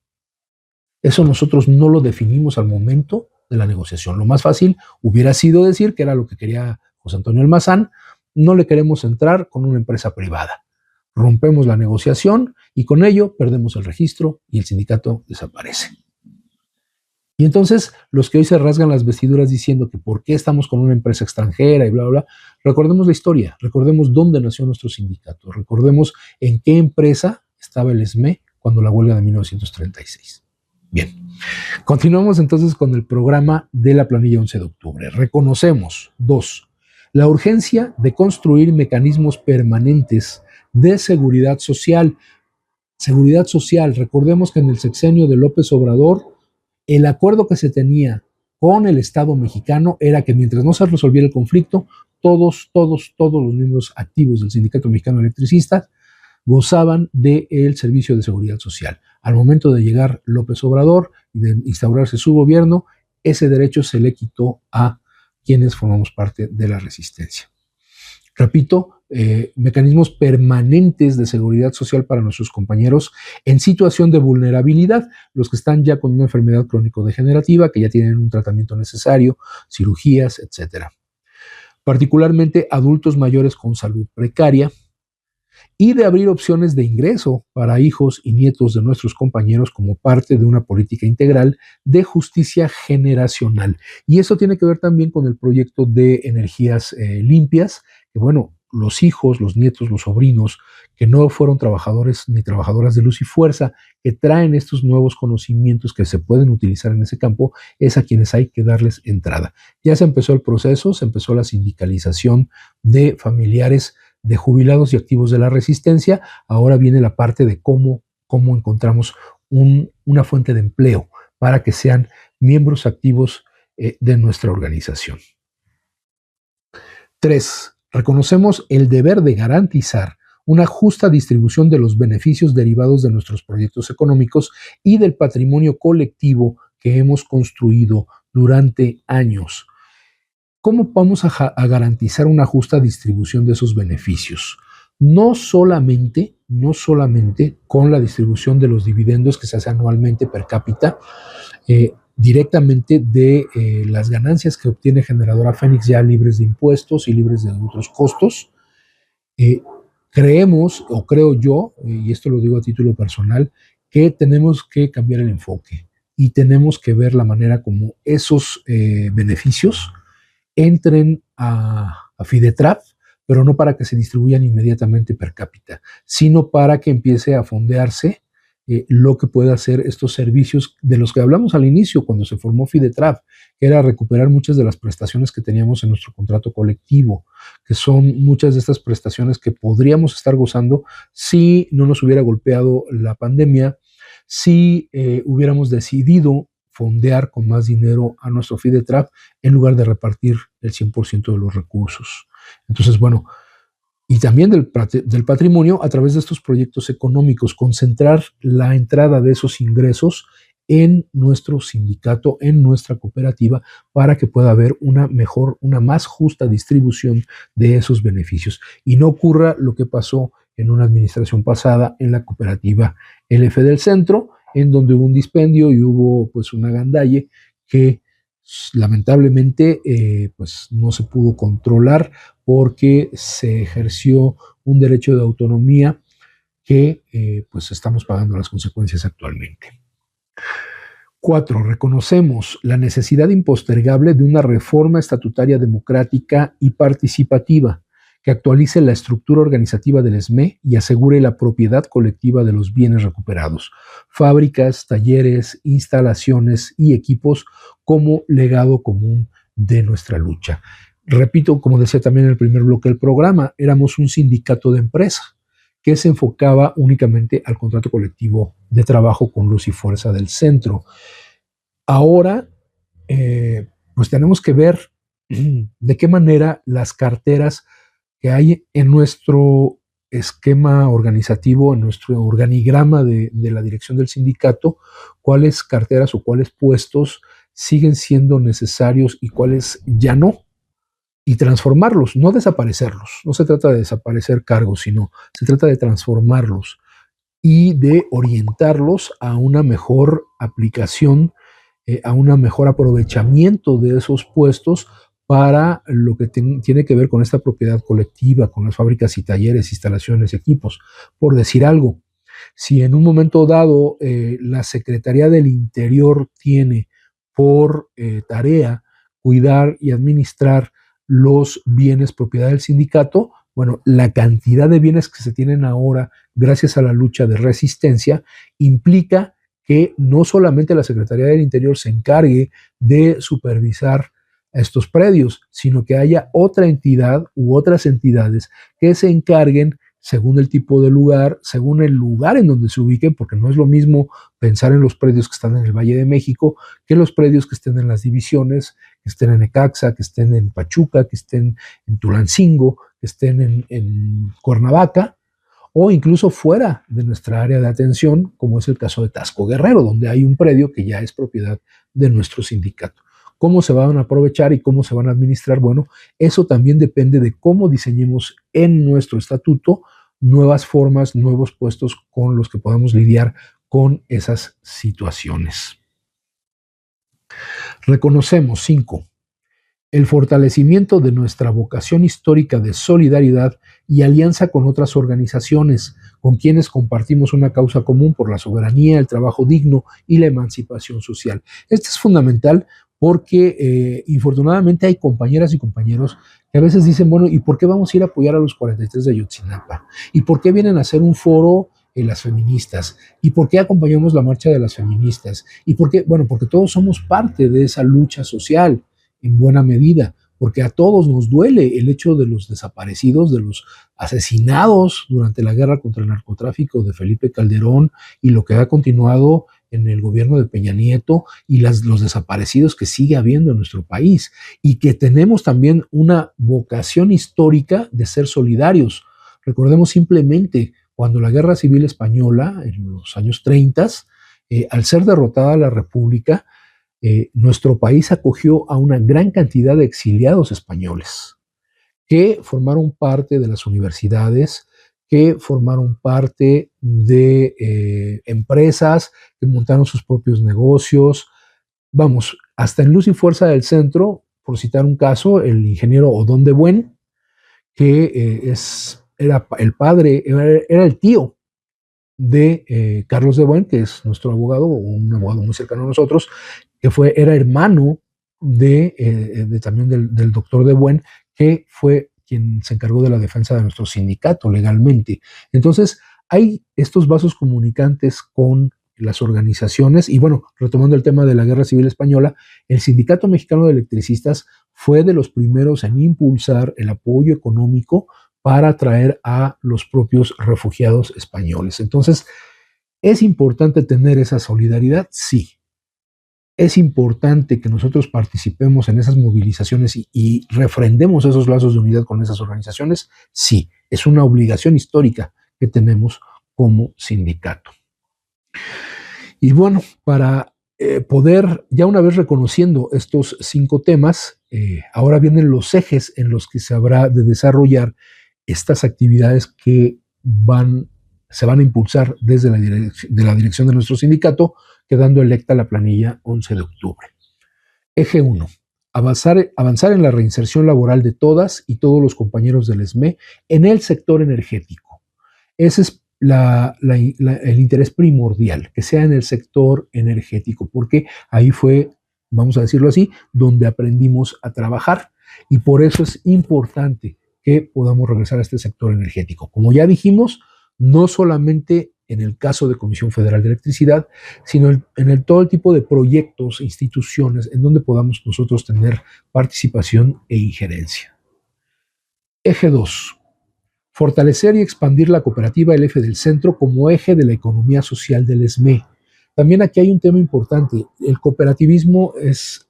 Eso nosotros no lo definimos al momento de la negociación. Lo más fácil hubiera sido decir, que era lo que quería José Antonio Almazán, no le queremos entrar con una empresa privada. Rompemos la negociación y con ello perdemos el registro y el sindicato desaparece. Y entonces los que hoy se rasgan las vestiduras diciendo que por qué estamos con una empresa extranjera y bla, bla, bla, recordemos la historia, recordemos dónde nació nuestro sindicato, recordemos en qué empresa estaba el ESME cuando la huelga de 1936. Bien, continuamos entonces con el programa de la planilla 11 de octubre. Reconocemos, 2, la urgencia de construir mecanismos permanentes de seguridad social. Seguridad social, recordemos que en el sexenio de López Obrador, el acuerdo que se tenía con el Estado mexicano era que mientras no se resolviera el conflicto, todos los miembros activos del Sindicato Mexicano de Electricistas gozaban del servicio de seguridad social. Al momento de llegar López Obrador y de instaurarse su gobierno, ese derecho se le quitó a quienes formamos parte de la resistencia. Repito, mecanismos permanentes de seguridad social para nuestros compañeros en situación de vulnerabilidad, los que están ya con una enfermedad crónico-degenerativa, que ya tienen un tratamiento necesario, cirugías, etc. Particularmente adultos mayores con salud precaria, y de abrir opciones de ingreso para hijos y nietos de nuestros compañeros como parte de una política integral de justicia generacional. Y eso tiene que ver también con el proyecto de energías limpias, que bueno, los hijos, los nietos, los sobrinos, que no fueron trabajadores ni trabajadoras de luz y fuerza, que traen estos nuevos conocimientos que se pueden utilizar en ese campo, es a quienes hay que darles entrada. Ya se empezó el proceso, se empezó la sindicalización de familiares de jubilados y activos de la resistencia. Ahora viene la parte de cómo encontramos una fuente de empleo para que sean miembros activos de nuestra organización. 3. Reconocemos el deber de garantizar una justa distribución de los beneficios derivados de nuestros proyectos económicos y del patrimonio colectivo que hemos construido durante años. ¿Cómo vamos a garantizar una justa distribución de esos beneficios? No solamente con la distribución de los dividendos que se hace anualmente per cápita, directamente de las ganancias que obtiene Generadora Fénix ya libres de impuestos y libres de otros costos. Creemos, o creo yo, y esto lo digo a título personal, que tenemos que cambiar el enfoque y tenemos que ver la manera como esos beneficios entren a FIDETRAP, pero no para que se distribuyan inmediatamente per cápita, sino para que empiece a fondearse lo que pueda hacer estos servicios de los que hablamos al inicio cuando se formó FIDETRAP, que era recuperar muchas de las prestaciones que teníamos en nuestro contrato colectivo, que son muchas de estas prestaciones que podríamos estar gozando si no nos hubiera golpeado la pandemia, si hubiéramos decidido fondear con más dinero a nuestro FIDETRAP en lugar de repartir el 100% de los recursos. Entonces, bueno, y también del patrimonio a través de estos proyectos económicos, concentrar la entrada de esos ingresos en nuestro sindicato, en nuestra cooperativa, para que pueda haber una mejor, una más justa distribución de esos beneficios y no ocurra lo que pasó en una administración pasada en la cooperativa LF del Centro, en donde hubo un dispendio y hubo pues una gandalle que lamentablemente pues no se pudo controlar porque se ejerció un derecho de autonomía que pues estamos pagando las consecuencias actualmente. 4. Reconocemos la necesidad impostergable de una reforma estatutaria democrática y participativa que actualice la estructura organizativa del SME y asegure la propiedad colectiva de los bienes recuperados, fábricas, talleres, instalaciones y equipos como legado común de nuestra lucha. Repito, como decía también en el primer bloque del programa, éramos un sindicato de empresa que se enfocaba únicamente al contrato colectivo de trabajo con luz y fuerza del centro. Ahora, pues tenemos que ver de qué manera las carteras que hay en nuestro esquema organizativo, en nuestro organigrama de la dirección del sindicato, cuáles carteras o cuáles puestos siguen siendo necesarios y cuáles ya no, y transformarlos, no desaparecerlos. No se trata de desaparecer cargos, sino se trata de transformarlos y de orientarlos a una mejor aplicación, a un mejor aprovechamiento de esos puestos para lo que tiene que ver con esta propiedad colectiva, con las fábricas y talleres, instalaciones, equipos. Por decir algo, si en un momento dado la Secretaría del Interior tiene por tarea cuidar y administrar los bienes propiedad del sindicato, bueno, la cantidad de bienes que se tienen ahora gracias a la lucha de resistencia implica que no solamente la Secretaría del Interior se encargue de supervisar estos predios, sino que haya otra entidad u otras entidades que se encarguen según el tipo de lugar, según el lugar en donde se ubiquen, porque no es lo mismo pensar en los predios que están en el Valle de México que los predios que estén en las divisiones, que estén en Necaxa, que estén en Pachuca, que estén en Tulancingo, que estén en Cuernavaca, o incluso fuera de nuestra área de atención, como es el caso de Tasco Guerrero, donde hay un predio que ya es propiedad de nuestro sindicato. ¿Cómo se van a aprovechar y cómo se van a administrar? Bueno, eso también depende de cómo diseñemos en nuestro estatuto nuevas formas, nuevos puestos con los que podamos lidiar con esas situaciones. Reconocemos, 5, el fortalecimiento de nuestra vocación histórica de solidaridad y alianza con otras organizaciones, con quienes compartimos una causa común por la soberanía, el trabajo digno y la emancipación social. Esto es fundamental porque infortunadamente hay compañeras y compañeros que a veces dicen, bueno, ¿y por qué vamos a ir a apoyar a los 43 de Ayotzinapa? ¿Y por qué vienen a hacer un foro las feministas? ¿Y por qué acompañamos la marcha de las feministas? ¿Y por qué? Bueno, porque todos somos parte de esa lucha social en buena medida, porque a todos nos duele el hecho de los desaparecidos, de los asesinados durante la guerra contra el narcotráfico de Felipe Calderón y lo que ha continuado en el gobierno de Peña Nieto y los desaparecidos que sigue habiendo en nuestro país, y que tenemos también una vocación histórica de ser solidarios. Recordemos simplemente cuando la Guerra Civil Española, en los años 30, al ser derrotada la República, nuestro país acogió a una gran cantidad de exiliados españoles que formaron parte de las universidades, que formaron parte de empresas, que montaron sus propios negocios. Vamos, hasta en Luz y Fuerza del Centro, por citar un caso, el ingeniero Odón de Buen, que era el padre, era el tío de Carlos de Buen, que es nuestro abogado, un abogado muy cercano a nosotros, que era hermano también del doctor de Buen, que fue quien se encargó de la defensa de nuestro sindicato legalmente. Entonces, hay estos vasos comunicantes con las organizaciones, y bueno, retomando el tema de la Guerra Civil Española, el Sindicato Mexicano de Electricistas fue de los primeros en impulsar el apoyo económico para atraer a los propios refugiados españoles. Entonces, ¿es importante tener esa solidaridad? Sí. Es importante que nosotros participemos en esas movilizaciones y refrendemos esos lazos de unidad con esas organizaciones. Sí, es una obligación histórica que tenemos como sindicato. Y bueno, para poder, ya una vez reconociendo estos 5 temas, ahora vienen los ejes en los que se habrá de desarrollar estas actividades que se van a impulsar desde la dirección de nuestro sindicato, quedando electa la planilla 11 de octubre. Eje 1. Avanzar en la reinserción laboral de todas y todos los compañeros del SME en el sector energético. Ese es el interés primordial, que sea en el sector energético, porque ahí fue, vamos a decirlo así, donde aprendimos a trabajar. Y por eso es importante que podamos regresar a este sector energético. Como ya dijimos, no solamente en el caso de Comisión Federal de Electricidad, sino en todo el tipo de proyectos e instituciones en donde podamos nosotros tener participación e injerencia. Eje 2. Fortalecer y expandir la cooperativa, el eje del centro, como eje de la economía social del ESME. También aquí hay un tema importante. El cooperativismo es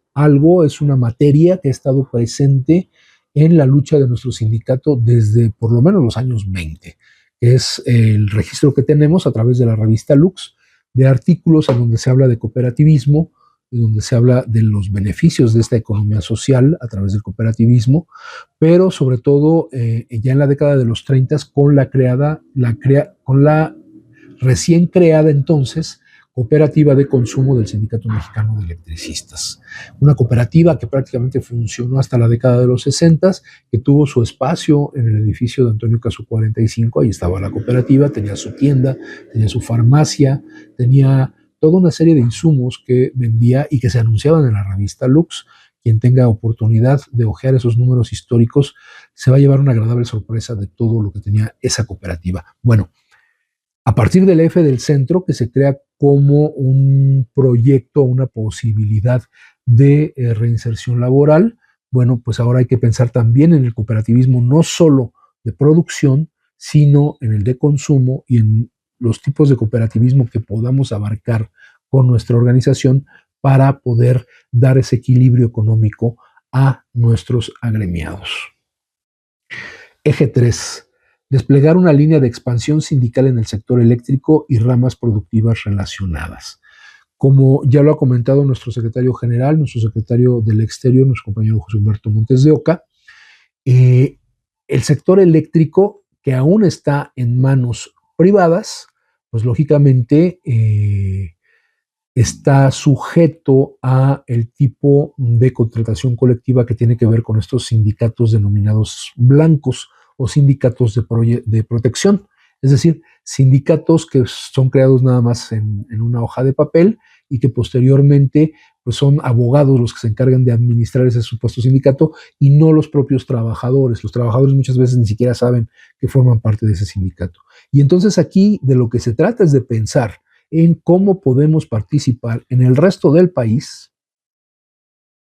una materia que ha estado presente en la lucha de nuestro sindicato desde por lo menos los años 20, que es el registro que tenemos a través de la revista Lux, de artículos en donde se habla de cooperativismo, donde se habla de los beneficios de esta economía social a través del cooperativismo, pero sobre todo ya en la década de los 30 con la recién creada entonces Cooperativa de Consumo del Sindicato Mexicano de Electricistas. Una cooperativa que prácticamente funcionó hasta la década de los 60, que tuvo su espacio en el edificio de Antonio Caso 45, ahí estaba la cooperativa, tenía su tienda, tenía su farmacia, tenía toda una serie de insumos que vendía y que se anunciaban en la revista Lux. Quien tenga oportunidad de hojear esos números históricos se va a llevar una agradable sorpresa de todo lo que tenía esa cooperativa. Bueno, a partir del eje del centro, que se crea como un proyecto, una posibilidad de reinserción laboral, bueno, pues ahora hay que pensar también en el cooperativismo, no solo de producción, sino en el de consumo y en los tipos de cooperativismo que podamos abarcar con nuestra organización para poder dar ese equilibrio económico a nuestros agremiados. Eje 3. Desplegar una línea de expansión sindical en el sector eléctrico y ramas productivas relacionadas. Como ya lo ha comentado nuestro secretario general, nuestro secretario del Exterior, nuestro compañero José Humberto Montes de Oca, el sector eléctrico, que aún está en manos privadas, pues lógicamente está sujeto a el tipo de contratación colectiva que tiene que ver con estos sindicatos denominados blancos o sindicatos de protección, es decir, sindicatos que son creados nada más en una hoja de papel y que posteriormente pues son abogados los que se encargan de administrar ese supuesto sindicato y no los propios trabajadores. Los trabajadores muchas veces ni siquiera saben que forman parte de ese sindicato. Y entonces aquí de lo que se trata es de pensar en cómo podemos participar en el resto del país,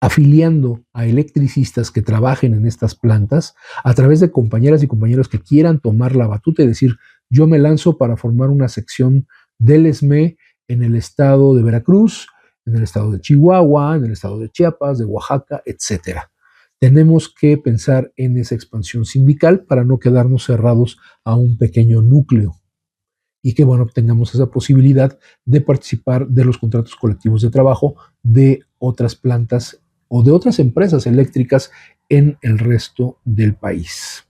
afiliando a electricistas que trabajen en estas plantas a través de compañeras y compañeros que quieran tomar la batuta y decir, yo me lanzo para formar una sección del ESME en el estado de Veracruz, en el estado de Chihuahua, en el estado de Chiapas, de Oaxaca, etcétera. Tenemos que pensar en esa expansión sindical para no quedarnos cerrados a un pequeño núcleo y que, bueno, tengamos esa posibilidad de participar de los contratos colectivos de trabajo de otras plantas o de otras empresas eléctricas en el resto del país.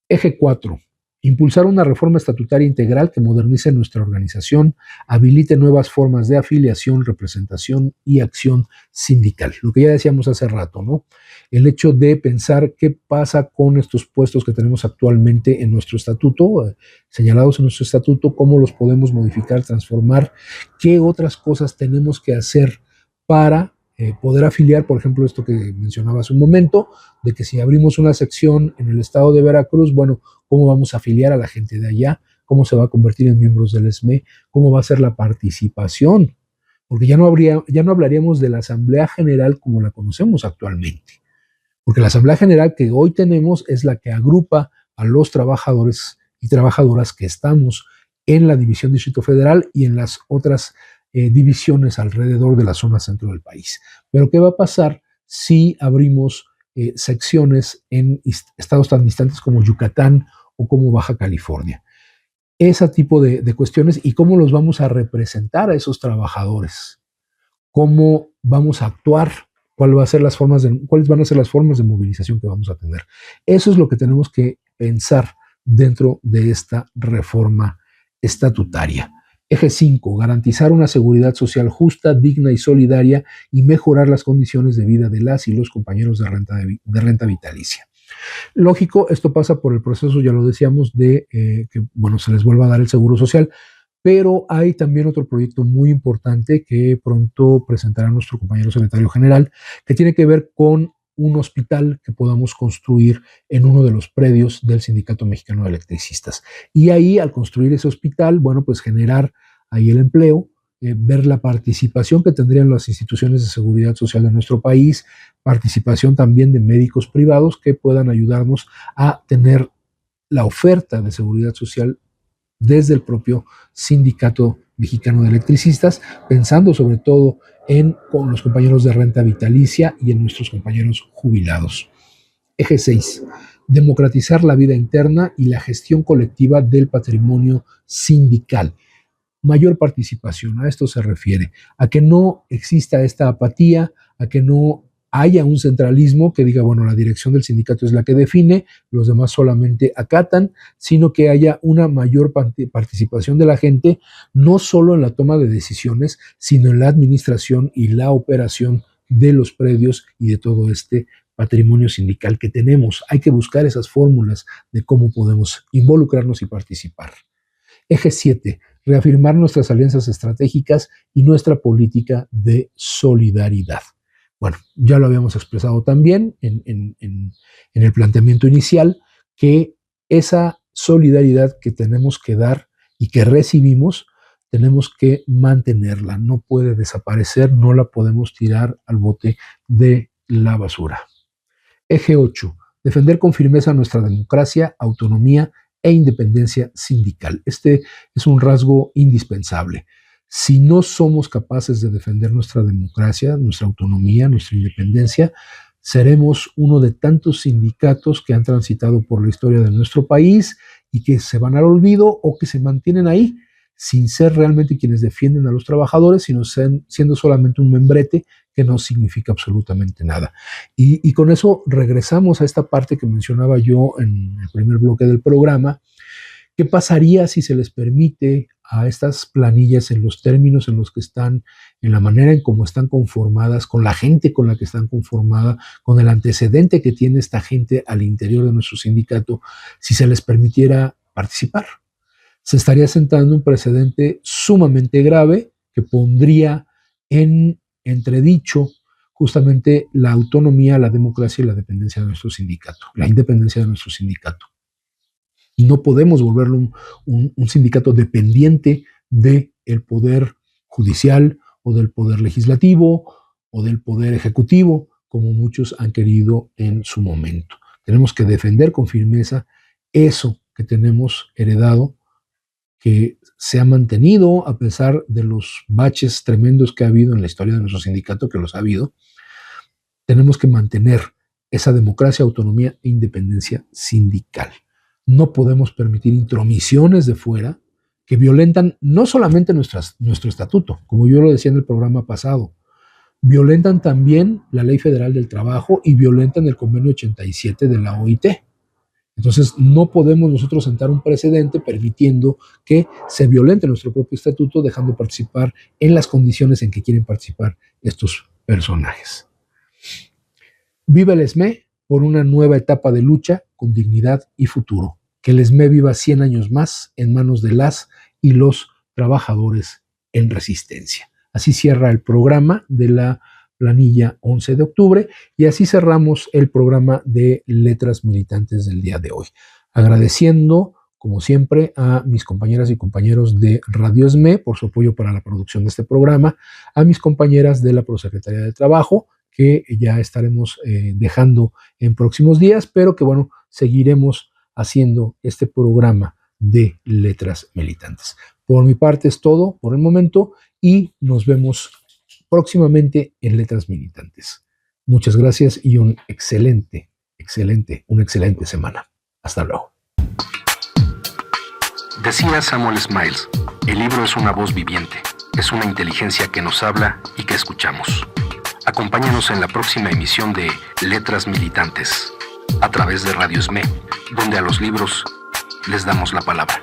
Eje 4. Impulsar una reforma estatutaria integral que modernice nuestra organización, habilite nuevas formas de afiliación, representación y acción sindical. Lo que ya decíamos hace rato, ¿no? El hecho de pensar qué pasa con estos puestos que tenemos actualmente en nuestro estatuto, señalados en nuestro estatuto, cómo los podemos modificar, transformar, qué otras cosas tenemos que hacer para poder afiliar, por ejemplo, esto que mencionaba hace un momento, de que si abrimos una sección en el estado de Veracruz, bueno, ¿cómo vamos a afiliar a la gente de allá? ¿Cómo se va a convertir en miembros del ESME? ¿Cómo va a ser la participación? Porque ya no hablaríamos de la Asamblea General como la conocemos actualmente. Porque la Asamblea General que hoy tenemos es la que agrupa a los trabajadores y trabajadoras que estamos en la División Distrito Federal y en las otras divisiones alrededor de la zona centro del país. Pero ¿qué va a pasar si abrimos secciones en estados tan distantes como Yucatán o como Baja California? Ese tipo de cuestiones y cómo los vamos a representar a esos trabajadores, cómo vamos a actuar, cuáles van a ser las formas de movilización que vamos a tener. Eso es lo que tenemos que pensar dentro de esta reforma estatutaria. Eje 5. Garantizar una seguridad social justa, digna y solidaria y mejorar las condiciones de vida de las y los compañeros de renta vitalicia. Lógico, esto pasa por el proceso, ya lo decíamos, de que, bueno, se les vuelva a dar el seguro social, pero hay también otro proyecto muy importante que pronto presentará nuestro compañero secretario general, que tiene que ver con un hospital que podamos construir en uno de los predios del Sindicato Mexicano de Electricistas. Y ahí, al construir ese hospital, bueno, pues generar ahí el empleo, ver la participación que tendrían las instituciones de seguridad social de nuestro país, participación también de médicos privados que puedan ayudarnos a tener la oferta de seguridad social desde el propio Sindicato Mexicano de Electricistas, pensando sobre todo con los compañeros de renta vitalicia y en nuestros compañeros jubilados. Eje 6. Democratizar la vida interna y la gestión colectiva del patrimonio sindical. Mayor participación, a esto se refiere, a que no exista esta apatía, a que no haya un centralismo que diga, bueno, la dirección del sindicato es la que define, los demás solamente acatan, sino que haya una mayor participación de la gente, no solo en la toma de decisiones, sino en la administración y la operación de los predios y de todo este patrimonio sindical que tenemos. Hay que buscar esas fórmulas de cómo podemos involucrarnos y participar. Eje 7. Reafirmar nuestras alianzas estratégicas y nuestra política de solidaridad. Bueno, ya lo habíamos expresado también en el planteamiento inicial, que esa solidaridad que tenemos que dar y que recibimos, tenemos que mantenerla, no puede desaparecer, no la podemos tirar al bote de la basura. Eje 8. Defender con firmeza nuestra democracia, autonomía e independencia sindical. Este es un rasgo indispensable. Si no somos capaces de defender nuestra democracia, nuestra autonomía, nuestra independencia, seremos uno de tantos sindicatos que han transitado por la historia de nuestro país y que se van al olvido o que se mantienen ahí sin ser realmente quienes defienden a los trabajadores, sino siendo solamente un membrete que no significa absolutamente nada. Y con eso regresamos a esta parte que mencionaba yo en el primer bloque del programa. ¿Qué pasaría si se les permite a estas planillas en los términos en los que están, en la manera en cómo están conformadas, con la gente con la que están conformadas, con el antecedente que tiene esta gente al interior de nuestro sindicato, si se les permitiera participar? Se estaría sentando un precedente sumamente grave que pondría en entredicho justamente la autonomía, la democracia y la dependencia de nuestro sindicato, la independencia de nuestro sindicato. Y no podemos volverlo un sindicato dependiente del poder judicial o del poder legislativo o del poder ejecutivo, como muchos han querido en su momento. Tenemos que defender con firmeza eso que tenemos heredado, que se ha mantenido a pesar de los baches tremendos que ha habido en la historia de nuestro sindicato, que los ha habido. Tenemos que mantener esa democracia, autonomía e independencia sindical. No podemos permitir intromisiones de fuera que violentan no solamente nuestro estatuto, como yo lo decía en el programa pasado, violentan también la Ley Federal del Trabajo y violentan el Convenio 87 de la OIT. Entonces, no podemos nosotros sentar un precedente permitiendo que se violente nuestro propio estatuto, dejando participar en las condiciones en que quieren participar estos personajes. Viva el ESME por una nueva etapa de lucha con dignidad y futuro. Que el ESME viva 100 años más en manos de las y los trabajadores en resistencia. Así cierra el programa de la planilla 11 de octubre y así cerramos el programa de Letras Militantes del día de hoy. Agradeciendo, como siempre, a mis compañeras y compañeros de Radio ESME por su apoyo para la producción de este programa, a mis compañeras de la Prosecretaría de Trabajo, que ya estaremos dejando en próximos días, pero que bueno, seguiremos haciendo este programa de Letras Militantes. Por mi parte es todo por el momento y nos vemos próximamente en Letras Militantes. Muchas gracias y una excelente semana. Hasta luego. Decía Samuel Smiles, el libro es una voz viviente, es una inteligencia que nos habla y que escuchamos. Acompáñanos en la próxima emisión de Letras Militantes, a través de Radio ESME, donde a los libros les damos la palabra.